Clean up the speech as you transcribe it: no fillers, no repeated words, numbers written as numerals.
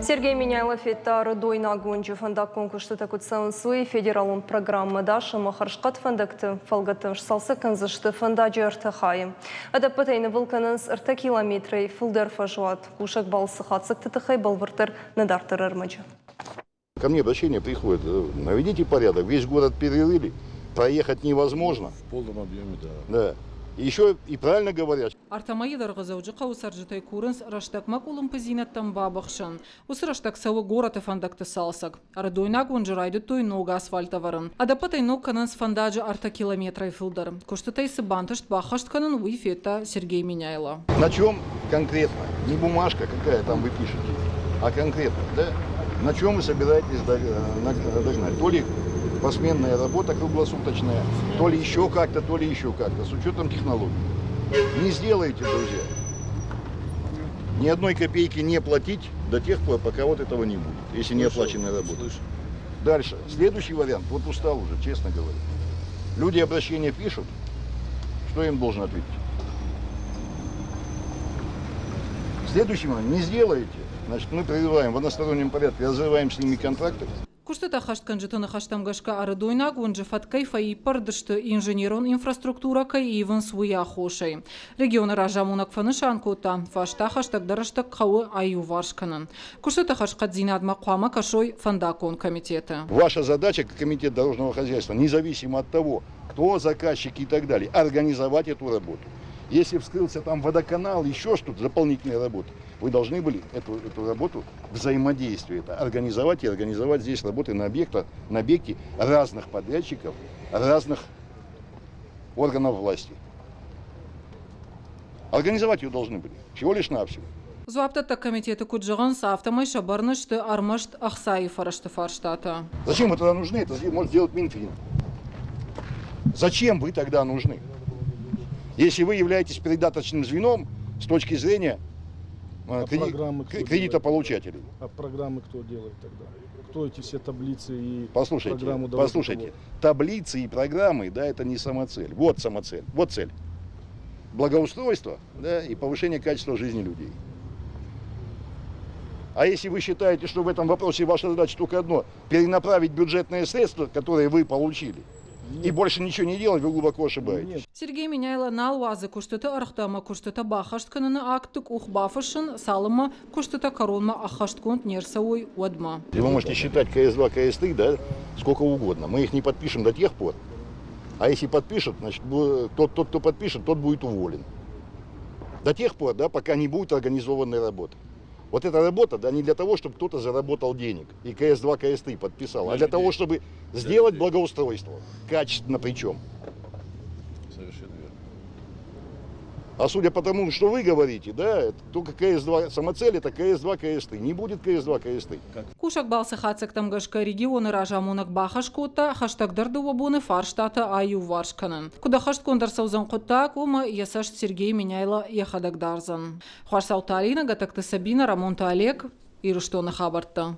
Сергей Миняйлов это дойна гончу фондак конкурсты такут сауынсуи федералун программада шамахаршкат фондакты фалгатыш салсы канзышты фондажи артахайым. Адапатайны вулканынс арта километрей фулдер фажуат. Кушак балсы хатсык тытыхай балвыртыр надартыр армаджа. Ко мне обращение приходит, наведите порядок, весь город перерыли, проехать невозможно. В полном объеме, да. Да. Еще и правильно говорят. Артамайы дарғызауджы қауысаржытай көрінс раштак макулым пызинаттан бабықшын. Осы раштак сауы гораты фандакты салсак. Арадойнак онжырайды той нога асфальта варын. Адапатай ног кананс фандаджы арта километрай филдар. Коштытай сыбантышт бахашт канан уйфета Сергей Миняйло. На чем конкретно? Не бумажка какая там вы пишете, а конкретно, да? На чем вы собираетесь догнать? То ли посменная работа круглосуточная, то ли еще как-то, с учетом технологий. Не сделаете, друзья. Ни одной копейки не платить до тех пор, пока вот этого не будет, если не оплаченная работа. Дальше. Следующий вариант. Вот устал уже, честно говоря. Люди обращения пишут, что им должен ответить. Следующий момент. Не сделаете, значит, мы прерываем в одностороннем порядке, разрываем с ними контракты. Куштыта хаштқан жытыны хаштамгашка арадойнак онжы фаткай фаи пардышты инженерон инфраструктура кай ивен свуя хошай. Регионы ражамунак фанышан кота, фашта хаштаг дараштак қауы аю варшканын. Куштыта хашқат зинадма қуама кашой фандакон комитеты. Ваша задача, как комитет дорожного хозяйства, независимо от того, кто заказчик и так далее, организовать эту работу. Если вскрылся там водоканал, еще что-то, дополнительные работы, вы должны были эту работу взаимодействие организовать и организовать здесь работы на объекте разных подрядчиков, разных органов власти. Организовать ее должны были, всего лишь навсего. Зуаптата комитеты куджаган сафтамай шабарнышты армашт ахсаи фарашты фарштата. Зачем вы тогда нужны? Это может сделать Минфин. Зачем вы тогда нужны? Если вы являетесь передаточным звеном с точки зрения кредитополучателей. А программы кто делает тогда? Кто эти все таблицы и Послушайте, программу таблицы и программы, да, это не самоцель. Вот самоцель, вот цель. Благоустройство, да, и повышение качества жизни людей. А если вы считаете, что в этом вопросе ваша задача только одно – перенаправить бюджетные средства, которые вы получили, и больше ничего не делать, вы глубоко ошибаетесь. Сергей Миняйло налвазы куштыта архтама куштыта бахаштканына актык ухбафышын салыма куштыта коронма ахаштконт нерсауй одма. И вы можете считать КС2, КС3, да, сколько угодно. Мы их не подпишем до тех пор. А если подпишут, значит, тот, кто подпишет, тот будет уволен. До тех пор, да, пока не будет организованной работы. Вот эта работа, да, не для того, чтобы кто-то заработал денег и КС2, КС3 подписал, а для того, чтобы сделать благоустройство. Качественно причем. Совершенно верно. А судя по тому, что вы говорите, да, только КС2, самоцель это КС2, КС3. Не будет КС2, КС3. Кушак балсы хацак тамгашка регионы ражамунак бахашкота хаштагдарды обоны фарштата аю варшканын. Куда хашткондар саузан коттак ума ясаш Сергей Миняйло яхадагдарзан. Хуарсауталина гатакты Сабина Рамонта Олег и Руштона Хабарта.